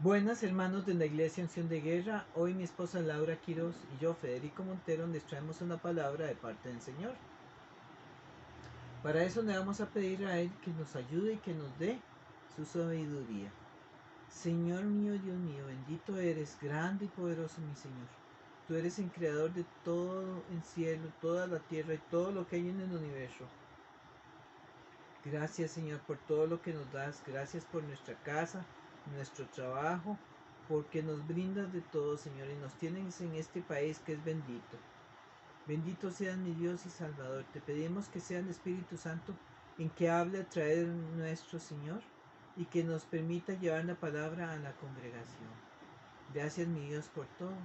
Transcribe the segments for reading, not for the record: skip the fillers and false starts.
Buenas hermanos de la Iglesia Unción de Guerra, hoy mi esposa Laura Quiroz y yo, Federico Montero, les traemos una palabra de parte del Señor. Para eso le vamos a pedir a Él que nos ayude y que nos dé su sabiduría. Señor mío, Dios mío, bendito eres, grande y poderoso mi Señor. Tú eres el creador de todo el cielo, toda la tierra y todo lo que hay en el universo. Gracias, Señor, por todo lo que nos das. Gracias por nuestra casa, nuestro trabajo, porque nos brindas de todo, Señor, y nos tienes en este país que es bendito. Bendito seas mi Dios y Salvador. Te pedimos que sea el Espíritu Santo en que hable a través de nuestro Señor y que nos permita llevar la palabra a la congregación. Gracias, mi Dios, por todo.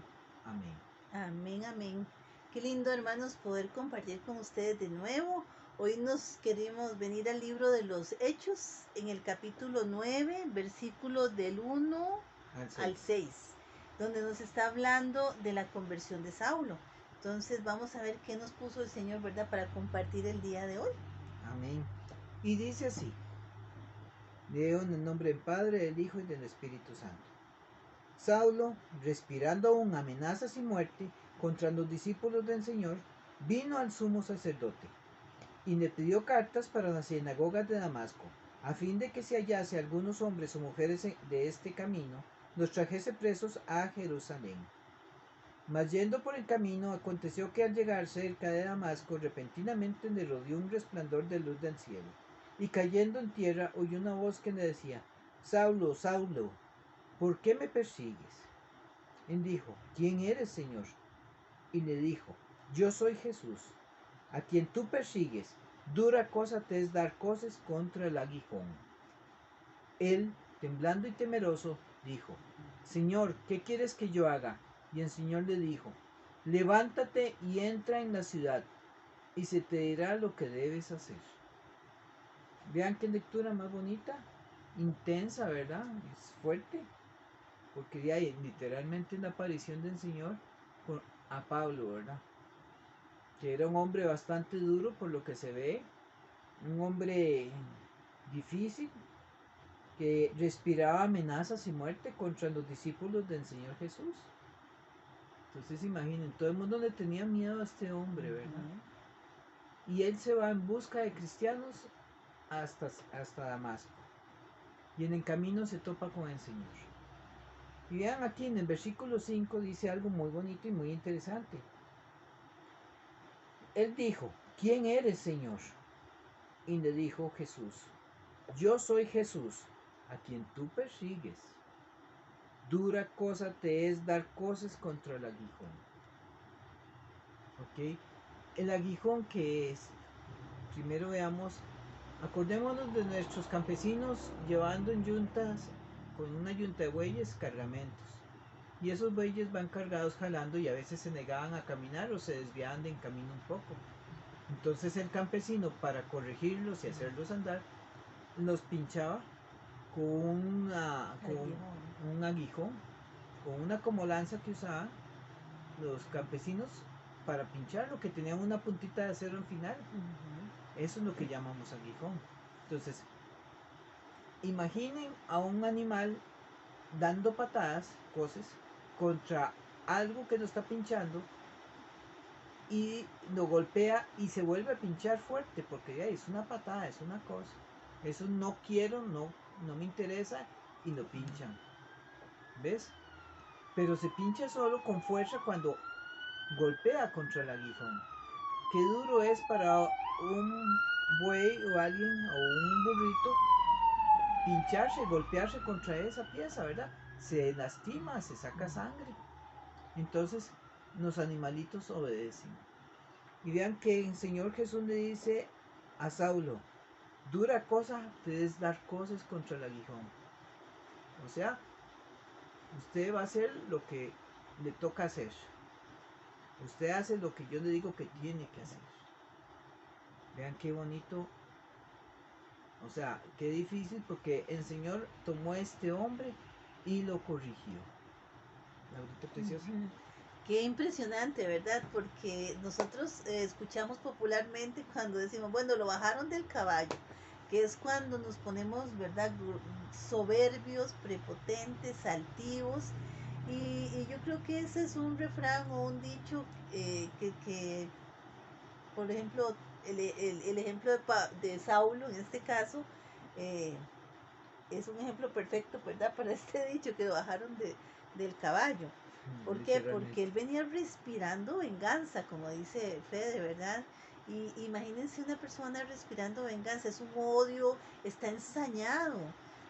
Amén. Amén, amén. Qué lindo, hermanos, poder compartir con ustedes de nuevo. Hoy nos queremos venir al libro de los Hechos, en el capítulo 9, versículos del 1 al 6, donde nos está hablando de la conversión de Saulo. Entonces vamos a ver qué nos puso el Señor, ¿verdad?, para compartir el día de hoy. Amén. Y dice así: leo en el nombre del Padre, del Hijo y del Espíritu Santo. Saulo, respirando aún amenazas y muerte contra los discípulos del Señor, vino al sumo sacerdote y le pidió cartas para las sinagogas de Damasco, a fin de que si hallase algunos hombres o mujeres de este camino, los trajese presos a Jerusalén. Mas yendo por el camino, aconteció que al llegar cerca de Damasco, repentinamente le rodeó un resplandor de luz del cielo, y cayendo en tierra oyó una voz que le decía: Saulo, Saulo, ¿por qué me persigues? Él dijo: ¿Quién eres, Señor? Y le dijo: Yo soy Jesús, a quien tú persigues. Dura cosa te es dar coces contra el aguijón. Él, temblando y temeroso, dijo: Señor, ¿qué quieres que yo haga? Y el Señor le dijo: Levántate y entra en la ciudad, y se te dirá lo que debes hacer. Vean qué lectura más bonita, intensa, ¿verdad? Es fuerte, porque de ahí literalmente la aparición del Señor a Pablo, ¿verdad? Que era un hombre bastante duro por lo que se ve, un hombre difícil, que respiraba amenazas y muerte contra los discípulos del Señor Jesús. Entonces imaginen, todo el mundo le tenía miedo a este hombre, ¿verdad? Y él se va en busca de cristianos hasta Damasco. Y en el camino se topa con el Señor. Y vean aquí en el versículo 5 dice algo muy bonito y muy interesante. Él dijo: ¿Quién eres, Señor? Y le dijo Jesús: Yo soy Jesús, a quien tú persigues. Dura cosa te es dar cosas contra el aguijón. ¿Ok? El aguijón, ¿qué es? Primero veamos, acordémonos de nuestros campesinos llevando en yuntas, con una yunta de bueyes, cargamentos. Y esos bueyes van cargados jalando y a veces se negaban a caminar o se desviaban de en camino un poco. Entonces el campesino, para corregirlos y hacerlos andar, los pinchaba con, con un aguijón, con una como lanza que usaban los campesinos para pinchar, lo que tenían una puntita de acero al final. Eso es lo que llamamos aguijón. Entonces, imaginen a un animal dando patadas, cosas, contra algo que lo está pinchando y lo golpea y se vuelve a pinchar fuerte, porque ya es una patada, es una cosa. Eso no quiero, no me interesa, y lo pinchan. ¿Ves? Pero se pincha solo con fuerza cuando golpea contra el aguijón. Qué duro es para un buey o alguien o un burrito pincharse, golpearse contra esa pieza, ¿verdad? Se lastima, se saca sangre. Entonces los animalitos obedecen. Y vean que el Señor Jesús le dice a Saulo: dura cosa te es dar cosas contra el aguijón. O sea, usted va a hacer lo que le toca hacer. Usted hace lo que yo le digo que tiene que hacer. Vean qué bonito. O sea, qué difícil, porque el Señor tomó a este hombre y lo corrigió. Laurita preciosa. Qué impresionante, ¿verdad? Porque nosotros escuchamos popularmente cuando decimos, bueno, lo bajaron del caballo. que es cuando nos ponemos, ¿verdad?, soberbios, prepotentes, altivos. Y yo creo que ese es un refrán o un dicho que por ejemplo, el ejemplo de Saulo en este caso, eh, es un ejemplo perfecto, ¿verdad?, para este dicho, que lo bajaron del caballo. ¿Por qué? Porque él venía respirando venganza, como dice Fede, ¿verdad? Y imagínense una persona respirando venganza, es un odio, está ensañado.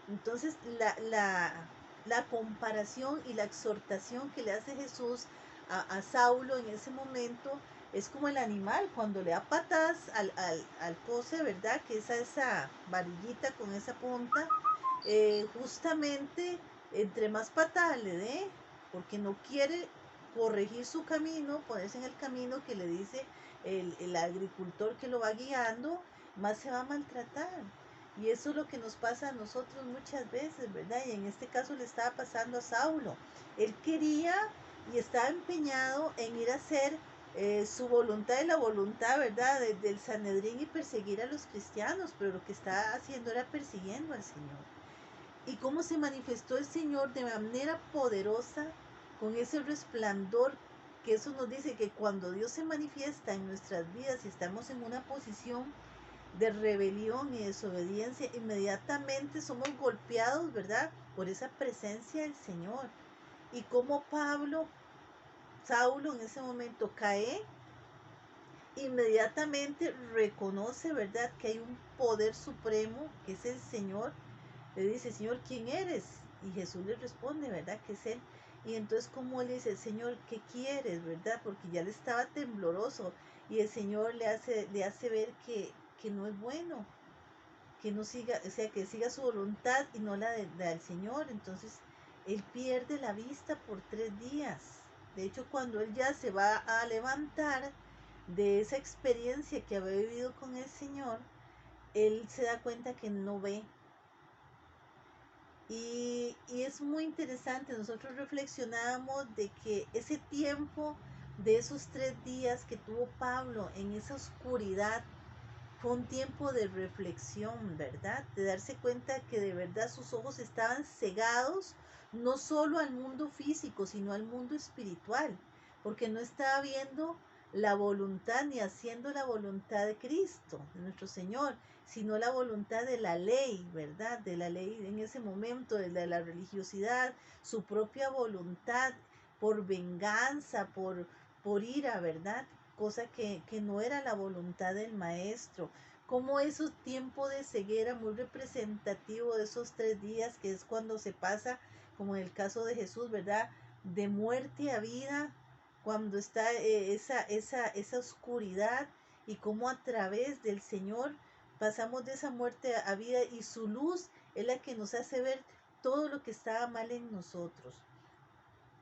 Entonces, la comparación y la exhortación que le hace Jesús a Saulo en ese momento es como el animal cuando le da patas al poce, ¿verdad? Que es esa varillita con esa punta. Justamente entre más patadas le dé, porque no quiere corregir su camino, ponerse en el camino que le dice el agricultor que lo va guiando, más se va a maltratar. Y eso es lo que nos pasa a nosotros muchas veces, ¿verdad? Y en este caso le estaba pasando a Saulo. Él quería y estaba empeñado en ir a hacer su voluntad y la voluntad, ¿verdad?, del Sanedrín, y perseguir a los cristianos, pero lo que estaba haciendo era persiguiendo al Señor. Y cómo se manifestó el Señor de manera poderosa, con ese resplandor, que eso nos dice que cuando Dios se manifiesta en nuestras vidas y estamos en una posición de rebelión y desobediencia, inmediatamente somos golpeados, ¿verdad?, por esa presencia del Señor. Y como Saulo en ese momento cae, inmediatamente reconoce, ¿verdad?, que hay un poder supremo, que es el Señor. Le dice: Señor, ¿quién eres? Y Jesús le responde, ¿verdad?, que es Él. Y entonces, como él dice: Señor, ¿qué quieres? ¿Verdad? Porque ya le estaba tembloroso. Y el Señor le hace ver que no es bueno, que no siga, o sea, que siga su voluntad y no la del Señor. Entonces, él pierde la vista por 3 días. De hecho, cuando él ya se va a levantar de esa experiencia que había vivido con el Señor, él se da cuenta que no ve. Y es muy interesante, nosotros reflexionábamos de que ese tiempo de esos 3 días que tuvo Pablo en esa oscuridad fue un tiempo de reflexión, ¿verdad? De darse cuenta que de verdad sus ojos estaban cegados, no solo al mundo físico, sino al mundo espiritual, porque no estaba viendo la voluntad ni haciendo la voluntad de Cristo, de nuestro Señor, sino la voluntad de la ley, ¿verdad? De la ley en ese momento, de la religiosidad, su propia voluntad por venganza, por ira, ¿verdad? Cosa que no era la voluntad del maestro. Como esos tiempos de ceguera, muy representativo de esos 3 días, que es cuando se pasa, como en el caso de Jesús, ¿verdad?, de muerte a vida, cuando está esa oscuridad, y cómo a través del Señor pasamos de esa muerte a vida, y su luz es la que nos hace ver todo lo que estaba mal en nosotros.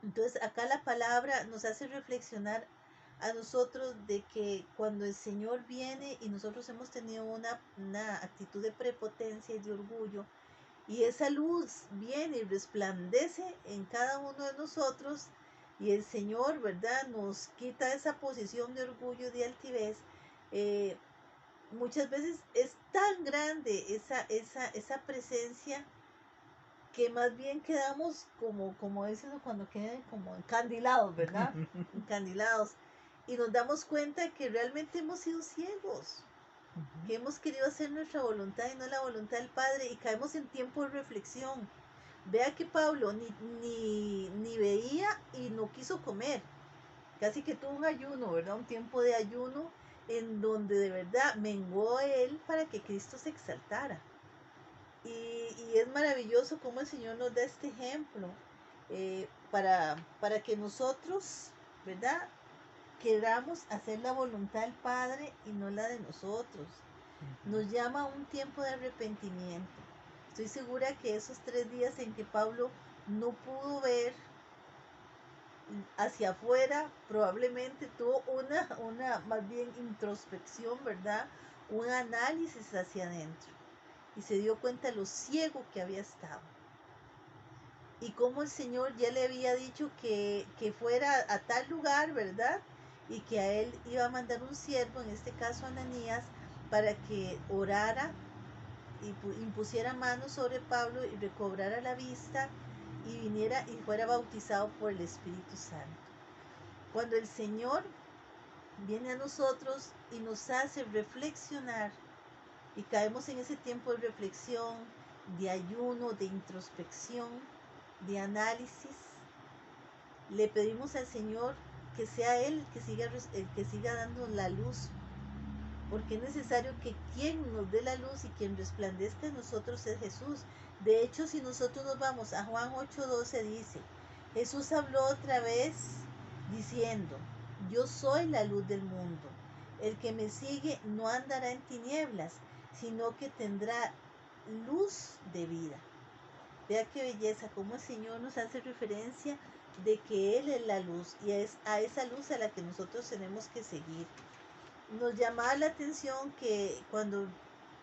Entonces, acá la palabra nos hace reflexionar a nosotros de que cuando el Señor viene y nosotros hemos tenido una actitud de prepotencia y de orgullo, y esa luz viene y resplandece en cada uno de nosotros, y el Señor, ¿verdad?, nos quita esa posición de orgullo y de altivez. Muchas veces es tan grande esa presencia, que más bien quedamos como dicen cuando quedan como encandilados, ¿verdad? Encandilados. Y nos damos cuenta que realmente hemos sido ciegos, que hemos querido hacer nuestra voluntad y no la voluntad del Padre, y caemos en tiempo de reflexión. Vea que Pablo ni veía y no quiso comer. Casi que tuvo un ayuno, ¿verdad? Un tiempo de ayuno en donde de verdad menguó él para que Cristo se exaltara. Y es maravilloso cómo el Señor nos da este ejemplo, para que nosotros, ¿verdad?, queramos hacer la voluntad del Padre y no la de nosotros. Nos llama a un tiempo de arrepentimiento. Estoy segura que esos 3 días en que Pablo no pudo ver hacia afuera, probablemente tuvo una más bien introspección, ¿verdad?, un análisis hacia adentro, y se dio cuenta de lo ciego que había estado, y cómo el Señor ya le había dicho que fuera a tal lugar, ¿verdad?, y que a él iba a mandar un siervo, en este caso Ananías, para que orara impusiera manos sobre Pablo y recobrara la vista y viniera y fuera bautizado por el Espíritu Santo. Cuando el Señor viene a nosotros y nos hace reflexionar y caemos en ese tiempo de reflexión, de ayuno, de introspección, de análisis, le pedimos al Señor que sea Él el que siga dando la luz, porque es necesario que quien nos dé la luz y quien resplandezca en nosotros es Jesús. De hecho, si nosotros nos vamos a Juan 8:12, dice, Jesús habló otra vez diciendo, yo soy la luz del mundo. El que me sigue no andará en tinieblas, sino que tendrá luz de vida. Vea qué belleza, cómo el Señor nos hace referencia de que Él es la luz y es a esa luz a la que nosotros tenemos que seguir. Nos llamaba la atención que cuando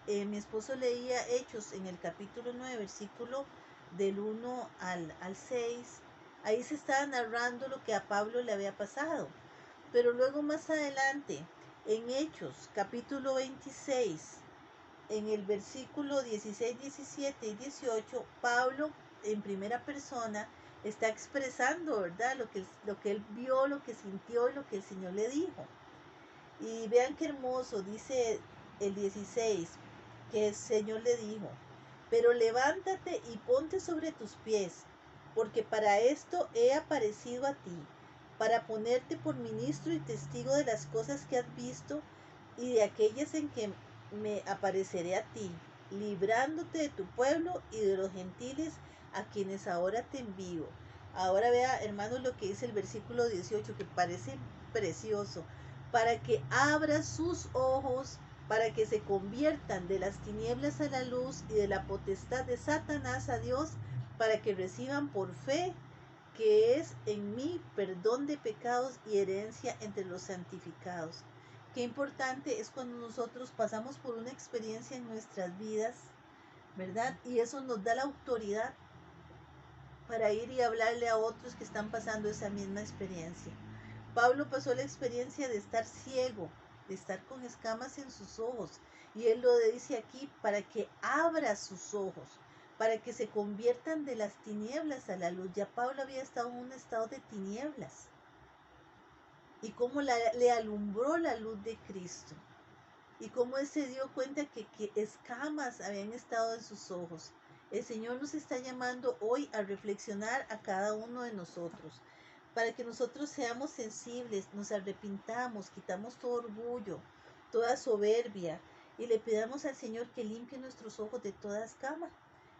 mi esposo leía Hechos en el capítulo 9, versículo del 1 al 6, ahí se estaba narrando lo que a Pablo le había pasado. Pero luego más adelante, en Hechos capítulo 26, en el versículo 16, 17 y 18, Pablo en primera persona está expresando, ¿verdad? Lo que él vio, lo que sintió y lo que el Señor le dijo. Y vean qué hermoso, dice el 16, que el Señor le dijo, pero levántate y ponte sobre tus pies, porque para esto he aparecido a ti, para ponerte por ministro y testigo de las cosas que has visto y de aquellas en que me apareceré a ti, librándote de tu pueblo y de los gentiles a quienes ahora te envío. Ahora vea, hermanos, lo que dice el versículo 18, que parece precioso, para que abra sus ojos, para que se conviertan de las tinieblas a la luz y de la potestad de Satanás a Dios, para que reciban por fe que es en mí perdón de pecados y herencia entre los santificados. Qué importante es cuando nosotros pasamos por una experiencia en nuestras vidas, ¿verdad? Y eso nos da la autoridad para ir y hablarle a otros que están pasando esa misma experiencia. Pablo pasó la experiencia de estar ciego, de estar con escamas en sus ojos, y él lo dice aquí, para que abra sus ojos, para que se conviertan de las tinieblas a la luz. Ya Pablo había estado en un estado de tinieblas, y cómo le alumbró la luz de Cristo, y cómo él se dio cuenta que escamas habían estado en sus ojos. El Señor nos está llamando hoy a reflexionar a cada uno de nosotros, para que nosotros seamos sensibles, nos arrepintamos, quitamos todo orgullo, toda soberbia, y le pidamos al Señor que limpie nuestros ojos de toda escama,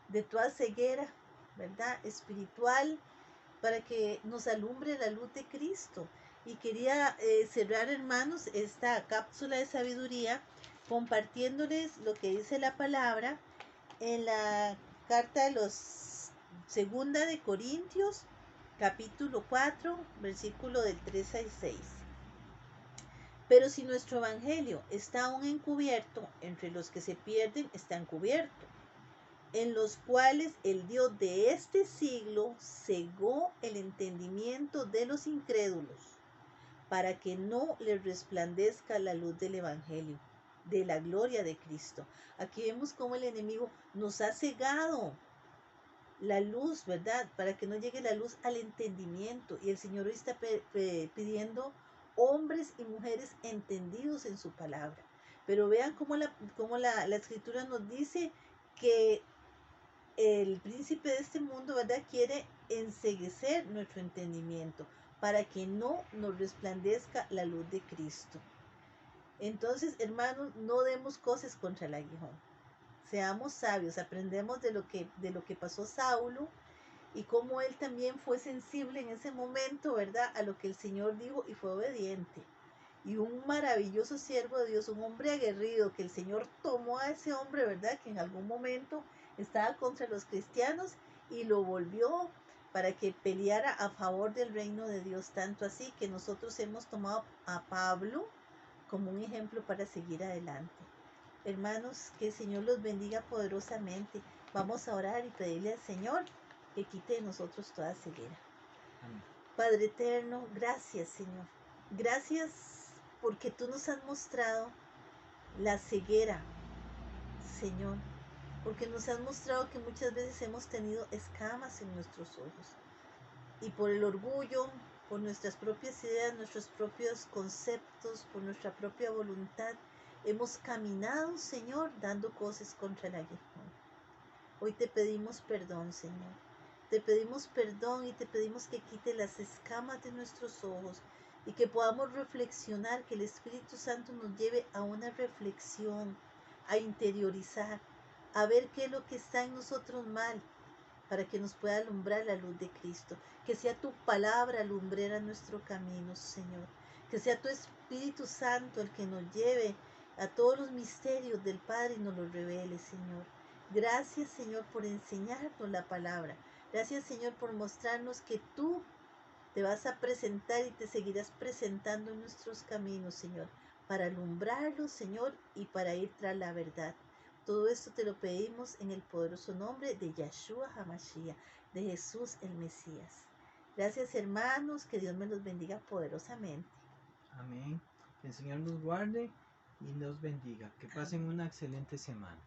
de toda ceguera, ¿verdad? Espiritual, para que nos alumbre la luz de Cristo. Y quería cerrar, hermanos, esta cápsula de sabiduría compartiéndoles lo que dice la palabra en la carta de los segunda de Corintios, capítulo 4, versículo del 3 al 6. Pero si nuestro evangelio está aún encubierto, entre los que se pierden está encubierto, en los cuales el Dios de este siglo cegó el entendimiento de los incrédulos, para que no les resplandezca la luz del evangelio, de la gloria de Cristo. Aquí vemos cómo el enemigo nos ha cegado la luz, ¿verdad? Para que no llegue la luz al entendimiento. Y el Señor hoy está pidiendo hombres y mujeres entendidos en su palabra. Pero vean cómo la escritura nos dice que el príncipe de este mundo, ¿verdad?, quiere enceguecer nuestro entendimiento para que no nos resplandezca la luz de Cristo. Entonces, hermanos, no demos cosas contra el aguijón. Seamos sabios, aprendemos de lo que pasó Saulo y cómo él también fue sensible en ese momento, ¿verdad?, a lo que el Señor dijo y fue obediente. Y un maravilloso siervo de Dios, un hombre aguerrido, que el Señor tomó a ese hombre, ¿verdad?, que en algún momento estaba contra los cristianos y lo volvió para que peleara a favor del reino de Dios. Tanto así que nosotros hemos tomado a Pablo como un ejemplo para seguir adelante. Hermanos, que el Señor los bendiga poderosamente. Vamos a orar y pedirle al Señor que quite de nosotros toda ceguera. Amén. Padre eterno, gracias, Señor. Gracias porque tú nos has mostrado la ceguera, Señor, porque nos has mostrado que muchas veces hemos tenido escamas en nuestros ojos. Y por el orgullo, por nuestras propias ideas, nuestros propios conceptos, por nuestra propia voluntad, hemos caminado, Señor, dando cosas contra el aguijón. Hoy te pedimos perdón, Señor. Te pedimos perdón y te pedimos que quite las escamas de nuestros ojos y que podamos reflexionar, que el Espíritu Santo nos lleve a una reflexión, a interiorizar, a ver qué es lo que está en nosotros mal, para que nos pueda alumbrar la luz de Cristo. Que sea tu palabra alumbrera nuestro camino, Señor. Que sea tu Espíritu Santo el que nos lleve a todos los misterios del Padre y nos los revele, Señor. Gracias, Señor, por enseñarnos la palabra. Gracias, Señor, por mostrarnos que tú te vas a presentar y te seguirás presentando en nuestros caminos, Señor, para alumbrarlos, Señor, y para ir tras la verdad. Todo esto te lo pedimos en el poderoso nombre de Yahshua HaMashiach, de Jesús el Mesías. Gracias, hermanos, que Dios me los bendiga poderosamente. Amén. Que el Señor nos guarde y nos bendiga. Que pasen una excelente semana.